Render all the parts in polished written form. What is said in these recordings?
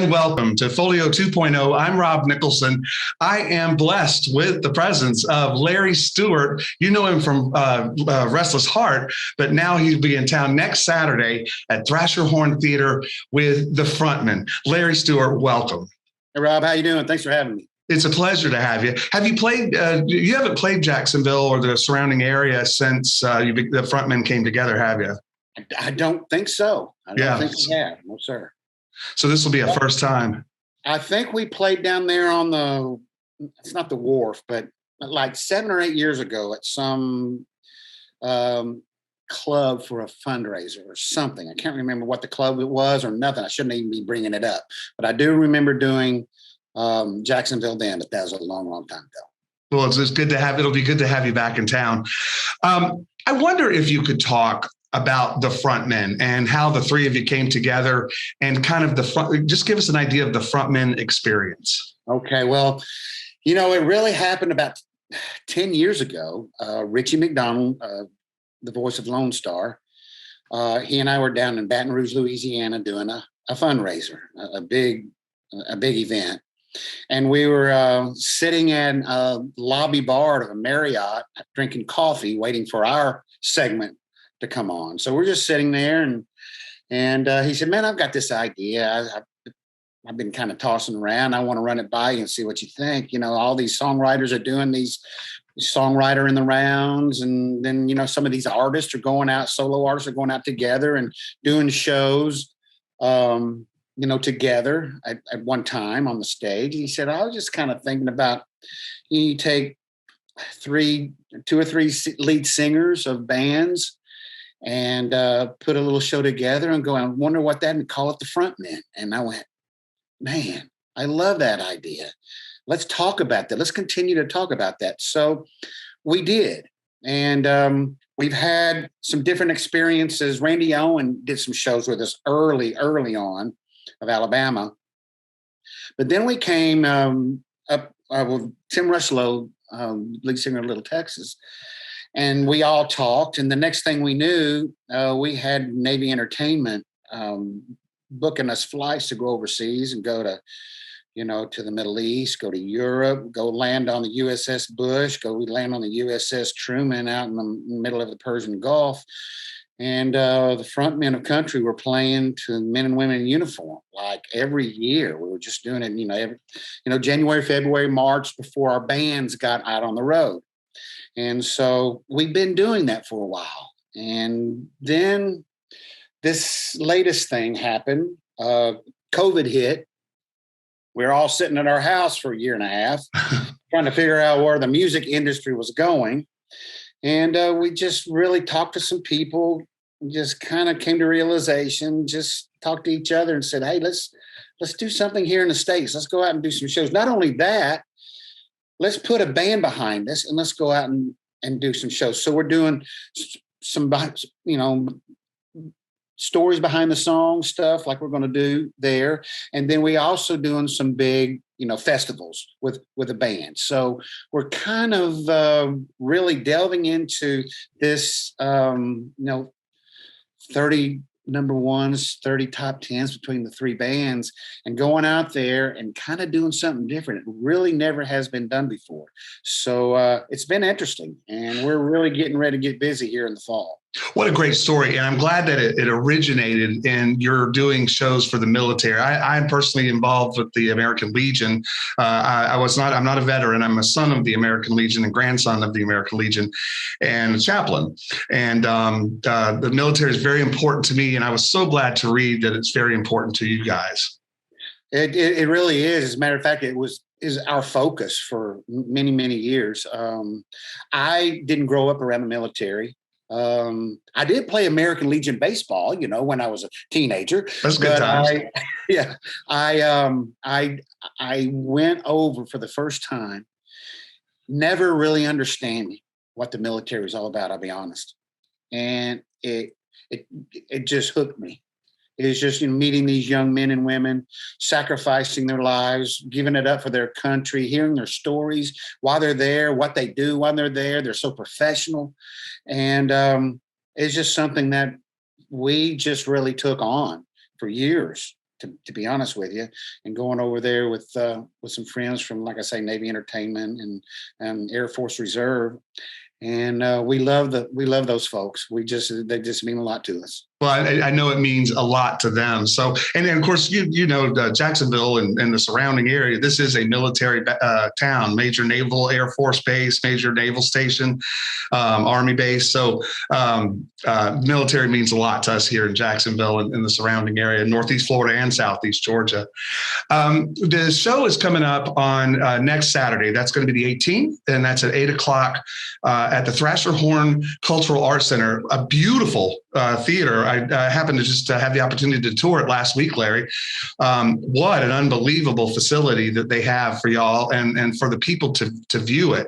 and welcome to Folio 2.0. I'm Rob Nicholson. I am blessed with the presence of Larry Stewart. You know him from Restless Heart, but now he'll be in town next Saturday at Thrasher Horn Theater with the Frontmen. Larry Stewart, welcome. Hey, Rob, how you doing? Thanks for having me. It's a pleasure to have you. Have you played? You haven't played Jacksonville or the surrounding area since the Frontmen came together, have you? I don't think so. I don't think we have. No, sir. So this will be a first time. I think we played down there on it's not the wharf, but like 7 or 8 years ago at some club for a fundraiser or something. I can't remember what the club it was or nothing. I shouldn't even be bringing it up. But I do remember doing Jacksonville then, but that was a long, long time ago. Well, it's good to have. It'll be good to have you back in town. I wonder if you could talk about the Frontmen and how the three of you came together and kind of just give us an idea of the Frontmen experience. Okay. Well, it really happened about 10 years ago. Richie McDonald, the voice of Lonestar, he and I were down in Baton Rouge, Louisiana, doing a fundraiser, a big event. And we were sitting in a lobby bar of a Marriott, drinking coffee, waiting for our segment to come on. So we're just sitting there, and he said, "Man, I've got this idea. I've been kind of tossing around. I want to run it by you and see what you think. All these songwriters are doing these songwriter in the rounds, and then some of these artists are going out. Solo artists are going out together and doing shows." Together at one time on the stage. He said, "I was just kind of thinking about you take 2 or 3 lead singers of bands and put a little show together and go, I wonder what that, and call it the Frontmen." And I went, "Man, I love that idea. Let's talk about that. Let's continue to talk about that." So we did. And we've had some different experiences. Randy Owen did some shows with us early on of Alabama. But then we came up with Tim Rushlow, lead singer of Little Texas, and we all talked. And the next thing we knew, we had Navy Entertainment booking us flights to go overseas and go to, to the Middle East, go to Europe, go land on the USS Bush, we land on the USS Truman out in the middle of the Persian Gulf. And the Frontmen of Country were playing to men and women in uniform, like every year. We were just doing it, January, February, March, before our bands got out on the road. And so we've been doing that for a while. And then this latest thing happened. COVID hit. We were all sitting at our house for a year and a half, trying to figure out where the music industry was going. And we just really talked to some people, just kind of came to realization, just talked to each other and said, "Hey, let's do something here in the States. Let's go out and do some shows. Not only that, let's put a band behind us and let's go out and do some shows." So we're doing some, stories behind the song stuff like we're going to do there. And then we also doing some big, festivals with a band. So we're kind of really delving into this, 30 number ones, 30 top 10s between the 3 bands, and going out there and kind of doing something different. It really never has been done before. So it's been interesting, and we're really getting ready to get busy here in the fall. What a great story. And I'm glad that it originated in you're doing shows for the military. I'm personally involved with the American Legion. I'm not a veteran. I'm a son of the American Legion and grandson of the American Legion and a chaplain. And the military is very important to me. And I was so glad to read that it's very important to you guys. It really is. As a matter of fact, is our focus for many, many years. I didn't grow up around the military. I did play American Legion baseball, when I was a teenager. That's good times. I went over for the first time, never really understanding what the military was all about, I'll be honest. And it just hooked me. It is just meeting these young men and women, sacrificing their lives, giving it up for their country, hearing their stories, why they're there, what they do while they're there. They're so professional. And it's just something that we just really took on for years to be honest with you, and going over there with some friends from, like I say, Navy Entertainment and Air Force Reserve. And we love those folks. They just mean a lot to us. Well, I know it means a lot to them. So, and then of course, Jacksonville and the surrounding area, this is a military town, major naval Air Force base, major naval station, Army base. So military means a lot to us here in Jacksonville and the surrounding area, Northeast Florida and Southeast Georgia. The show is coming up on next Saturday. That's going to be the 18th, and that's at 8 o'clock at the Thrasher Horn Cultural Arts Center, a beautiful theater. I happened to just have the opportunity to tour it last week, Larry. What an unbelievable facility that they have for y'all and for the people to view it.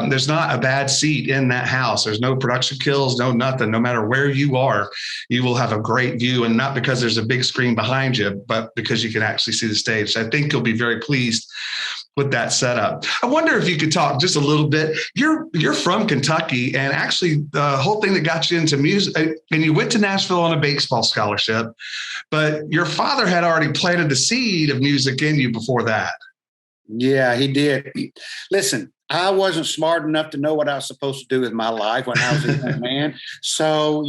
There's not a bad seat in that house. There's no production kills, no nothing. No matter where you are, you will have a great view, and not because there's a big screen behind you, but because you can actually see the stage. So I think you'll be very pleased with that setup. I wonder if you could talk just a little bit. You're from Kentucky, and actually the whole thing that got you into music, and you went to Nashville on a baseball scholarship, but your father had already planted the seed of music in you before that. Yeah, he did. Listen, I wasn't smart enough to know what I was supposed to do with my life when I was a young man. So,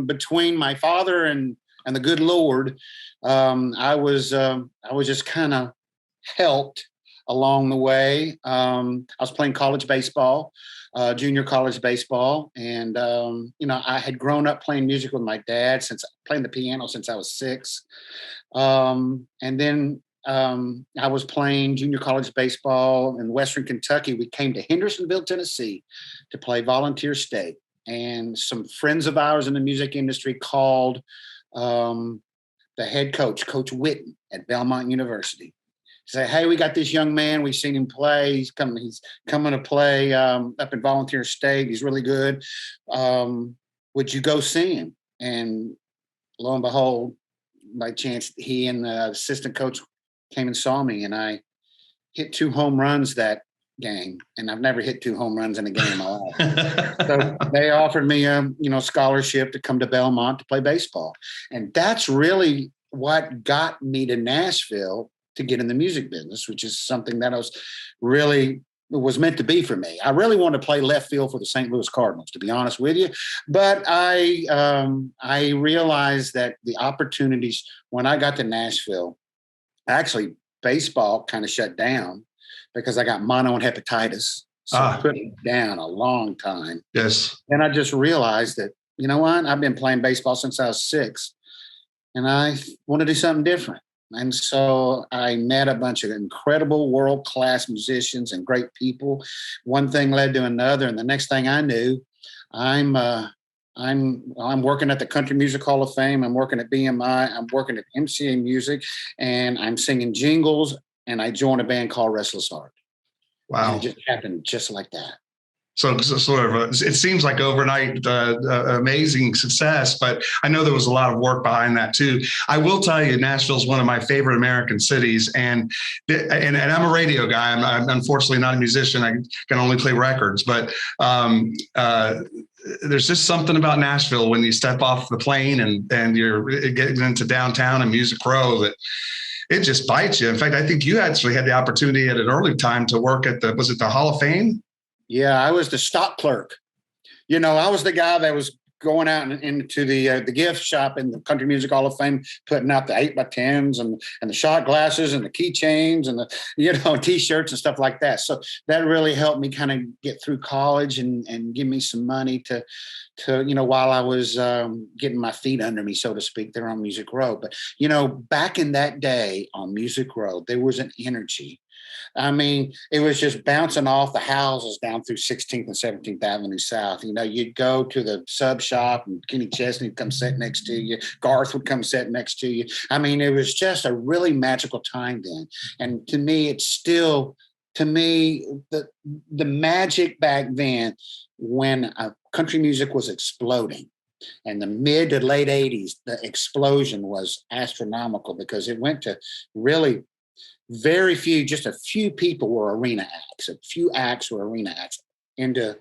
between my father and the good Lord, I was just kind of helped along the way. I was playing college baseball, junior college baseball. And, I had grown up playing music with my dad playing the piano since I was 6. And then I was playing junior college baseball in Western Kentucky. We came to Hendersonville, Tennessee to play volunteer state. And some friends of ours in the music industry called the head coach, Coach Witten at Belmont University. Say, hey, we got this young man. We've seen him play. He's coming to play up in Volunteer State. He's really good. Would you go see him? And lo and behold, by chance, he and the assistant coach came and saw me, and I hit 2 home runs that game. And I've never hit 2 home runs in a game in my life. So they offered me a scholarship to come to Belmont to play baseball. And that's really what got me to Nashville to get in the music business, which is something that was meant to be for me. I really wanted to play left field for the St. Louis Cardinals, to be honest with you. But I realized that the opportunities when I got to Nashville, actually baseball kind of shut down because I got mono and hepatitis. So I put it down a long time. Yes. And I just realized that, you know what? I've been playing baseball since I was 6, and I want to do something different. And so I met a bunch of incredible world-class musicians and great people. One thing led to another, and the next thing I knew, I'm working at the Country Music Hall of Fame. I'm working at BMI. I'm working at MCA Music, and I'm singing jingles. And I joined a band called Restless. Wow! And it just happened just like that. So sort of, it seems like overnight amazing success, but I know there was a lot of work behind that too. I will tell you, Nashville is one of my favorite American cities, and I'm a radio guy. I'm unfortunately not a musician. I can only play records, but there's just something about Nashville when you step off the plane and you're getting into downtown and Music Row that it just bites you. In fact, I think you actually had the opportunity at an early time to work at was it the Hall of Fame? Yeah, I was the stock clerk. I was the guy that was going out into the gift shop in the Country Music Hall of Fame, putting out the 8x10s and the shot glasses and the keychains and the T-shirts and stuff like that. So that really helped me kind of get through college and give me some money to while I was getting my feet under me, so to speak, there on Music Row. But back in that day on Music Row, there was an energy. I mean, it was just bouncing off the houses down through 16th and 17th Avenue South. You'd go to the sub shop and Kenny Chesney would come sit next to you. Garth would come sit next to you. I mean, it was just a really magical time then. And to me, it's still, the magic back then when country music was exploding. And the mid to late 80s, the explosion was astronomical because it went to really just a few people were arena acts. A few acts were arena acts into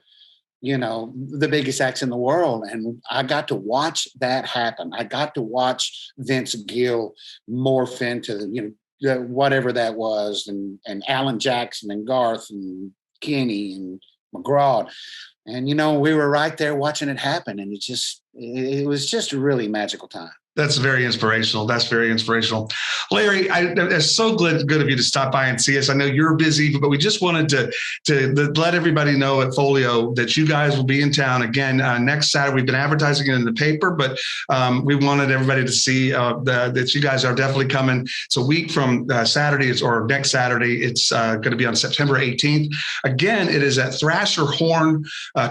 the biggest acts in the world. And I got to watch that happen. I got to watch Vince Gill morph into, whatever that was, and Alan Jackson and Garth and Kenny and McGraw. And, we were right there watching it happen. And it was just a really magical time. That's very inspirational. Larry, it's so good of you to stop by and see us. I know you're busy, but we just wanted to let everybody know at Folio that you guys will be in town again next Saturday. We've been advertising it in the paper, but we wanted everybody to see that you guys are definitely coming. It's a week from Saturday, or next Saturday. It's going to be on September 18th. Again, it is at Thrasher Horn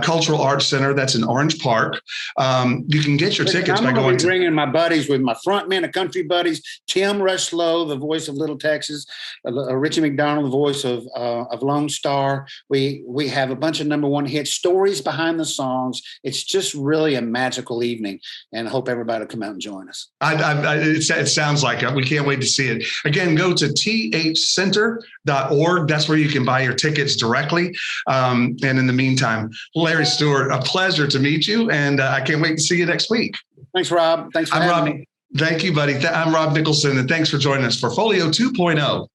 Cultural Arts Center. That's in Orange Park. You can get your tickets by going to bringing my buddies with my Frontmen of Country buddies, Tim Rushlow, the voice of Little Texas, Richie McDonald, the voice of Lonestar. We have a bunch of #1 hits, stories behind the songs. It's just really a magical evening, and I hope everybody will come out and join us. It sounds like it. We can't wait to see it. Again, go to thcenter.org. That's where you can buy your tickets directly. And in the meantime, Larry Stewart, a pleasure to meet you, and I can't wait to see you next week. Thanks, Rob. Thanks for having me. Thank you, buddy. I'm Rob Nicholson, and thanks for joining us for Folio 2.0.